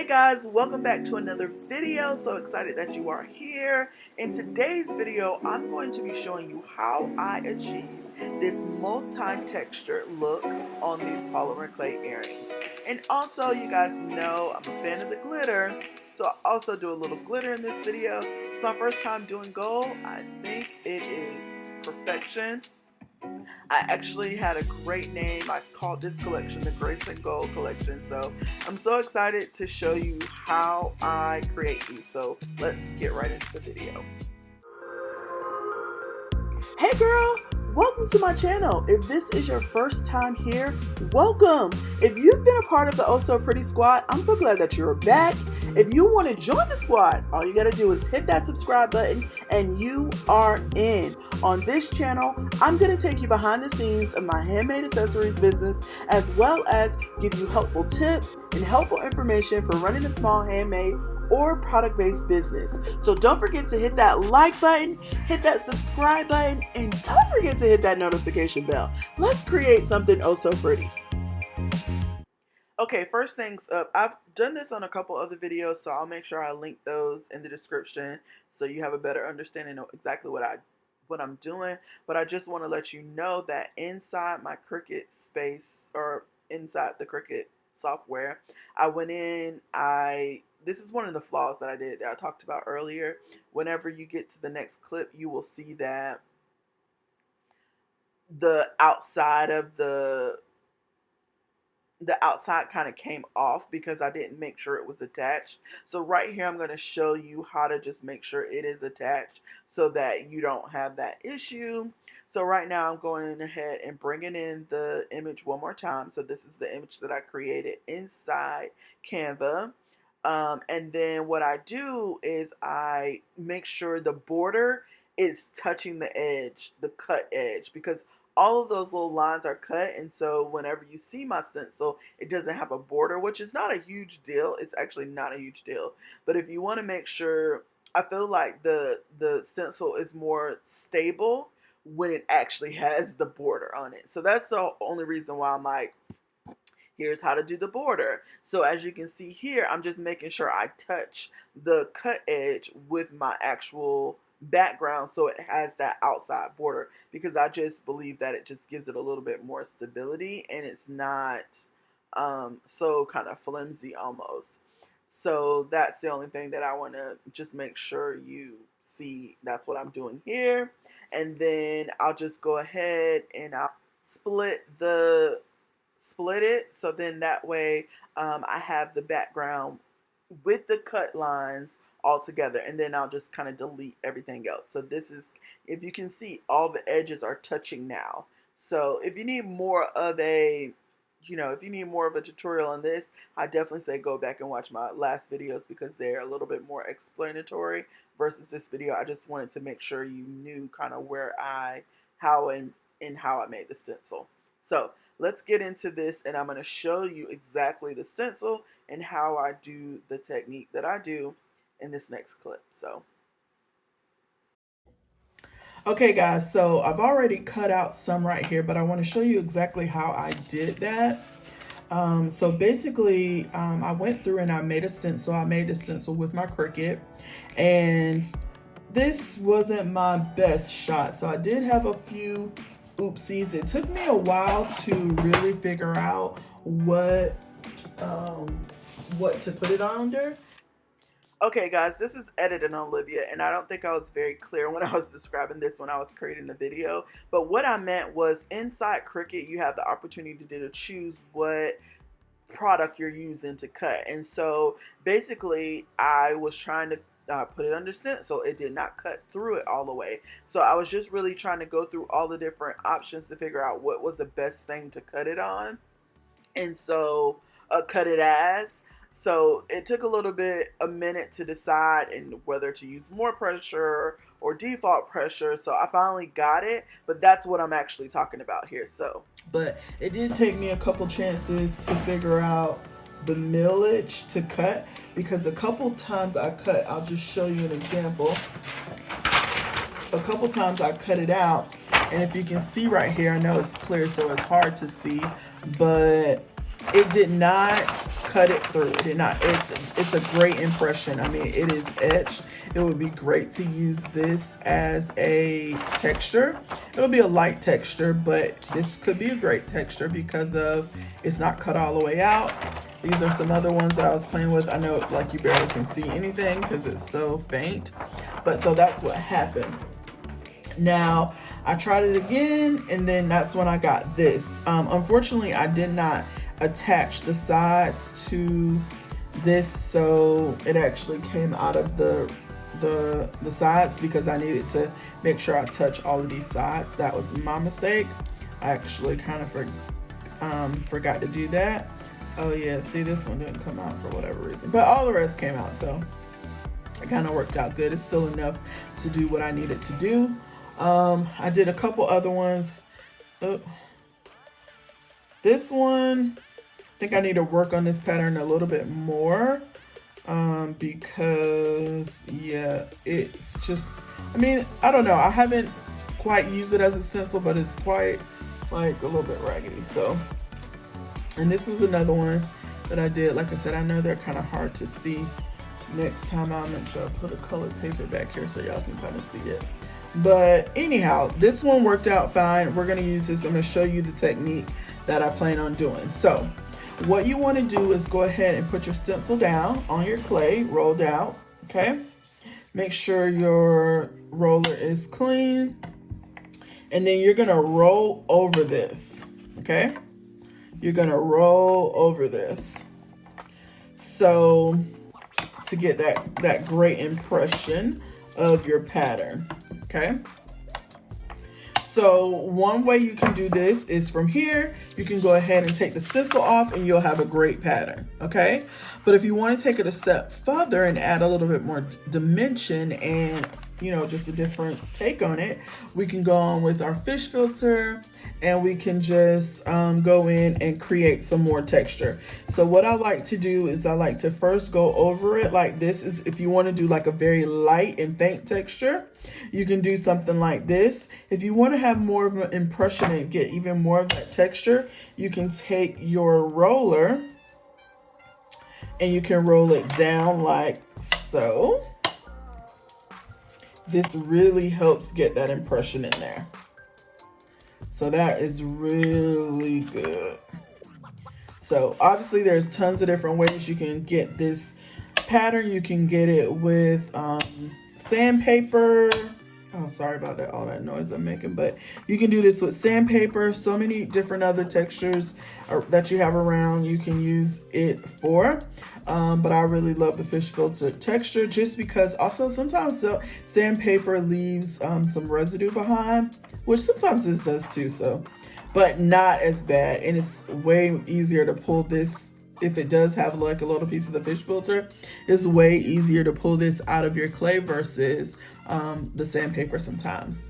Hey guys, welcome back to another video. So excited that you are here. In today's video, I'm going to be showing you how I achieve this multi-texture look on these polymer clay earrings. And also, you guys know I'm a fan of the glitter, so I also do a little glitter in this video. It's my first time doing gold. I think it is perfection. I actually had a great name. I called this collection the Grace and Gold collection. So I'm so excited to show you how I create these. So let's get right into the video. Hey girl, welcome to my channel. If this is your first time here, welcome. If you've been a part of the Oh So Pretty squad, I'm so glad that you're back. If you want to join the squad, all you gotta do is hit that subscribe button and you are in. On this channel, I'm gonna take you behind the scenes of my handmade accessories business, as well as give you helpful tips and helpful information for running a small handmade or product-based business. So don't forget to hit that like button, hit that subscribe button, and don't forget to hit that notification bell. Let's create something oh so pretty. Okay, first things up, I've done this on a couple other videos, so I'll make sure I link those in the description so you have a better understanding of exactly what I'm doing. But I just want to let you know that inside my Cricut space, or inside the Cricut software, I went in, this is one of the flaws that I did that I talked about earlier. Whenever you get to the next clip, you will see that the outside of the outside kind of came off because I didn't make sure it was attached. So right here, I'm going to show you how to just make sure it is attached so that you don't have that issue. So right now I'm going ahead and bringing in the image one more time. So this is the image that I created inside Canva. And then what I do is I make sure the border is touching the edge, the cut edge, because all of those little lines are cut, and so whenever you see my stencil, it doesn't have a border, which is not a huge deal. It's actually not a huge deal. But if you want to make sure, I feel like the stencil is more stable when it actually has the border on it. So that's the only reason why I'm like, here's how to do the border. So as you can see here, I'm just making sure I touch the cut edge with my actual background so it has that outside border, because I just believe that it just gives it a little bit more stability and it's not so kind of flimsy almost. So that's the only thing that I want to just make sure you see. That's what I'm doing here. And then I'll just go ahead and I'll split it, so then that way I have the background with the cut lines all together, and then I'll just kind of delete everything else. So this is, if you can see, all the edges are touching now. So if you need more of a, if you need more of a tutorial on this, I definitely say go back and watch my last videos because they're a little bit more explanatory versus this video. I just wanted to make sure you knew kind of how I made the stencil. So let's get into this, and I'm going to show you exactly the stencil and how I do the technique that I do in this next clip. So okay guys, so I've already cut out some right here, but I want to show you exactly how I did that. So basically I went through and I made a stencil. I made a stencil with my Cricut, and this wasn't my best shot, so I did have a few oopsies. It took me a while to really figure out what to put it under. Okay guys, this is edited on Olivia, and I don't think I was very clear when I was describing this when I was creating the video. But what I meant was, inside Cricut, you have the opportunity to choose what product you're using to cut. And so basically, I was trying to put it under stencil. It did not cut through it all the way. So I was just really trying to go through all the different options to figure out what was the best thing to cut it on. And so cut it as. So it took a minute to decide and whether to use more pressure or default pressure. So I finally got it, but that's what I'm actually talking about here. So, but it did take me a couple chances to figure out the millage to cut, because a couple times I cut, I'll just show you an example. A couple times I cut it out, and if you can see right here, I know it's clear so it's hard to see, but it did not cut it through. It did not. It's a great impression. I mean, it is etched. It would be great to use this as a texture. It'll be a light texture, but this could be a great texture because of it's not cut all the way out. These are some other ones that I was playing with. I know like you barely can see anything because it's so faint, but so that's what happened. Now I tried it again, and then that's when I got this. Unfortunately, I did not attach the sides to this, so it actually came out of the sides because I needed to make sure I touch all of these sides. That was my mistake. I actually kind of forgot to do that. Oh yeah, see, this one didn't come out for whatever reason, but all the rest came out, so it kind of worked out good. It's still enough to do what I needed to do. I did a couple other ones. This one, I think I need to work on this pattern a little bit more, because yeah, it's just, I mean, I don't know, I haven't quite used it as a stencil, but it's quite like a little bit raggedy. So, and this was another one that I did. Like I said, I know they're kind of hard to see. Next time I'll make sure I put a colored paper back here so y'all can kind of see it. But anyhow, this one worked out fine. We're gonna use this. I'm gonna show you the technique that I plan on doing. So what you want to do is go ahead and put your stencil down on your clay, rolled out, okay? Make sure your roller is clean, and then you're gonna roll over this, okay? You're gonna roll over this, so to get that great impression of your pattern, okay? So one way you can do this is from here, you can go ahead and take the stencil off and you'll have a great pattern, okay? But if you want to take it a step further and add a little bit more dimension and, you know, just a different take on it, we can go on with our fish filter and we can just go in and create some more texture. So what I like to do is I like to first go over it like this. Is if you want to do like a very light and faint texture, you can do something like this. If you want to have more of an impression and get even more of that texture, you can take your roller and you can roll it down like so. This really helps get that impression in there. So that is really good. So obviously there's tons of different ways you can get this pattern. You can get it with sandpaper. Oh, sorry about that, all that noise I'm making. But you can do this with sandpaper. So many different other textures that you have around you can use it for. But I really love the fish filter texture just because also sometimes sandpaper leaves some residue behind, which sometimes this does too, so, but not as bad. And it's way easier to pull this. If it does have like a little piece of the fish filter, it's way easier to pull this out of your clay versus the sandpaper sometimes,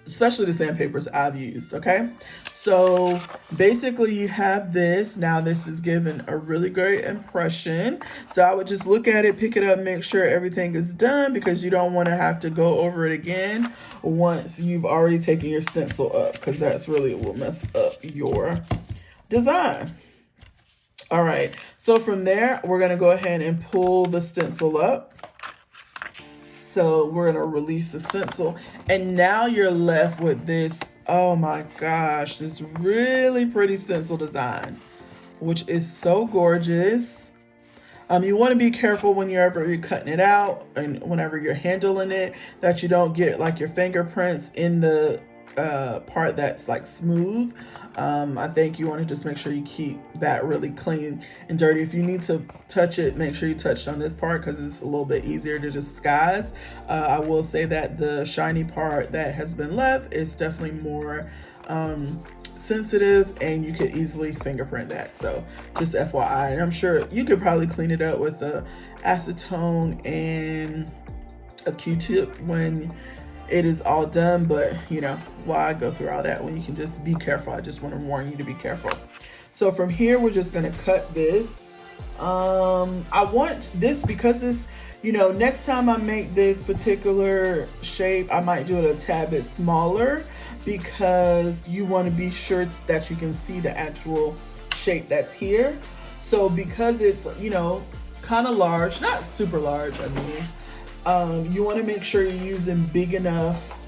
especially the sandpapers I've used, okay? So basically you have this. Now this is giving a really great impression. So I would just look at it, pick it up, make sure everything is done because you don't want to have to go over it again once you've already taken your stencil up, because that's really what will mess up your design. All right, so from there, we're gonna go ahead and pull the stencil up. So we're gonna release the stencil, and now you're left with this, oh my gosh, this really pretty stencil design, which is so gorgeous. You want to be careful whenever you're cutting it out and whenever you're handling it that you don't get like your fingerprints in the part that's like smooth. I think you want to just make sure you keep that really clean and dirty. If you need to touch it, make sure you touch on this part because it's a little bit easier to disguise. I will say that the shiny part that has been left is definitely more sensitive and you could easily fingerprint that. So just FYI, and I'm sure you could probably clean it up with a acetone and a Q-tip when it is all done, but you know, why go through all that when you can just be careful? I just want to warn you to be careful. So from here, we're just going to cut this. I want this because this, you know, next time I make this particular shape, I might do it a tad bit smaller because you want to be sure that you can see the actual shape that's here. So because it's, you know, kind of large, not super large, I mean, you want to make sure you're using big enough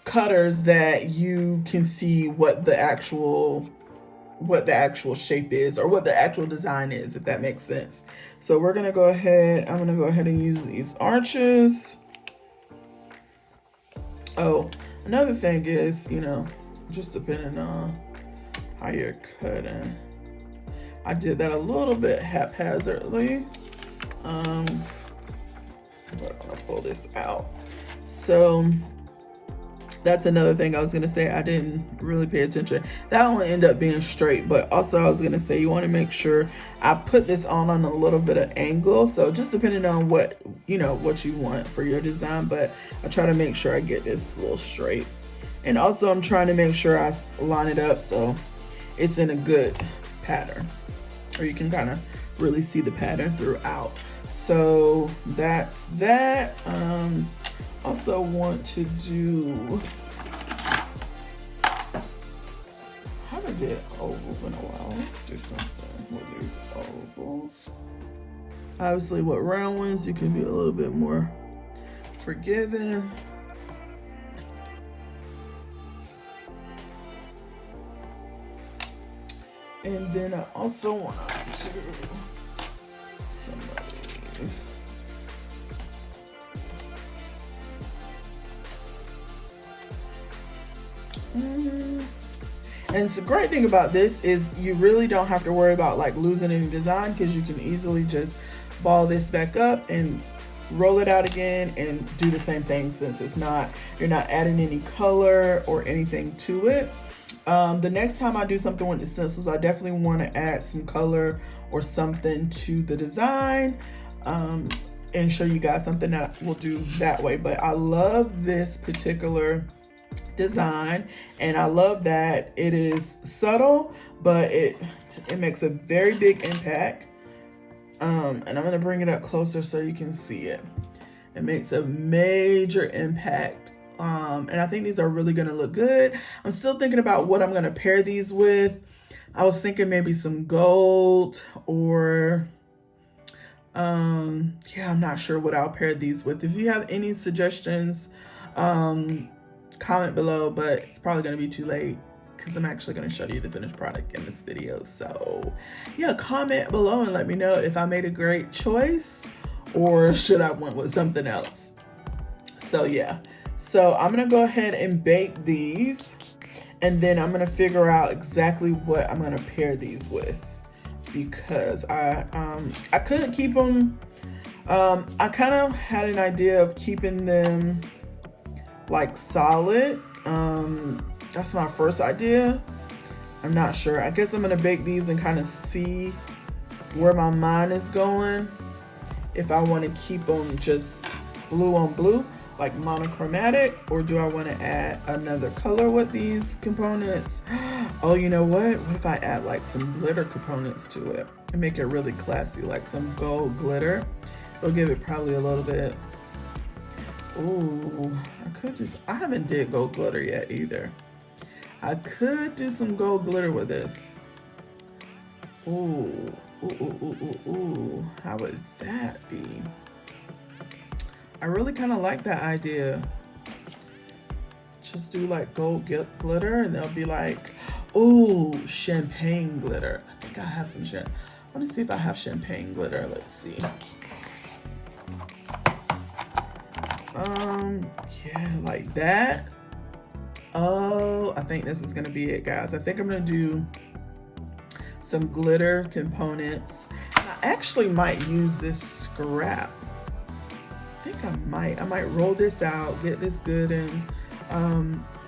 cutters that you can see what the actual shape is, or what the actual design is, if that makes sense. So we're gonna go ahead, I'm gonna go ahead and use these arches. Oh, another thing is, you know, just depending on how you're cutting. I did that a little bit haphazardly. But I'm gonna pull this out. So that's another thing I was gonna say. I didn't really pay attention. That one ended up being straight, but also I was gonna say you want to make sure I put this on a little bit of angle. So just depending on what, you know, what you want for your design, but I try to make sure I get this a little straight. And also I'm trying to make sure I line it up so it's in a good pattern, or you can kind of really see the pattern throughout. So that's that. Also want to do, I haven't did ovals in a while. Let's do something with these ovals. Obviously with round ones you can be a little bit more forgiving. And then I also want to do some of these. And the great thing about this is you really don't have to worry about like losing any design, because you can easily just ball this back up and roll it out again and do the same thing, since it's not, you're not adding any color or anything to it. The next time I do something with the stencils, I definitely want to add some color or something to the design, and show you guys something that we'll do that way. But I love this particular design, and I love that it is subtle, but it makes a very big impact. And I'm gonna bring it up closer so you can see it. It makes a major impact, and I think these are really gonna look good. I'm still thinking about what I'm gonna pair these with. I was thinking maybe some gold, or yeah, I'm not sure what I'll pair these with. If you have any suggestions, comment below, but it's probably going to be too late because I'm actually going to show you the finished product in this video. So yeah, comment below and let me know if I made a great choice or should I went with something else. So yeah, so I'm going to go ahead and bake these, and then I'm going to figure out exactly what I'm going to pair these with, because I couldn't keep them. I kind of had an idea of keeping them like solid. That's my first idea. I'm not sure. I guess I'm gonna bake these and kind of see where my mind is going. If I want to keep them just blue on blue, like monochromatic, or do I want to add another color with these components? Oh, you know what? What if I add like some glitter components to it and make it really classy, like some gold glitter? It'll give it probably a little bit. Ooh, I haven't did gold glitter yet either. I could do some gold glitter with this. Ooh, ooh. How would that be? I really kind of like that idea. Just do like gold glitter, and they'll be like, ooh, champagne glitter. I think I have some I want to see if I have champagne glitter. Let's see. Yeah, like that. Oh, I think this is gonna be it, guys. I think I'm gonna do some glitter components. I actually might use this scrap. I think I might roll this out, get this good, and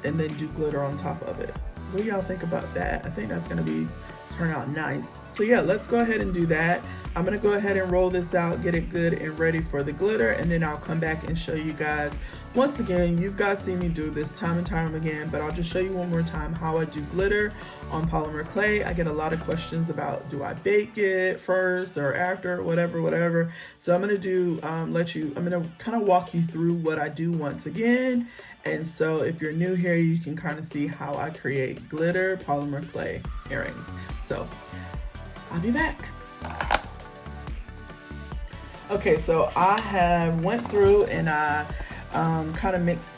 then do glitter on top of it. What do y'all think about that? I think that's gonna turn out nice. So yeah, let's go ahead and do that. I'm gonna go ahead and roll this out, get it good and ready for the glitter, and then I'll come back and show you guys. Once again, you've guys seen me do this time and time again, but I'll just show you one more time how I do glitter on polymer clay. I get a lot of questions about, do I bake it first or after, whatever. So I'm gonna do, I'm gonna kind of walk you through what I do once again, And so if you're new here, you can kind of see how I create glitter polymer clay earrings. So I'll be back. Okay, so I have went through and I kind of mixed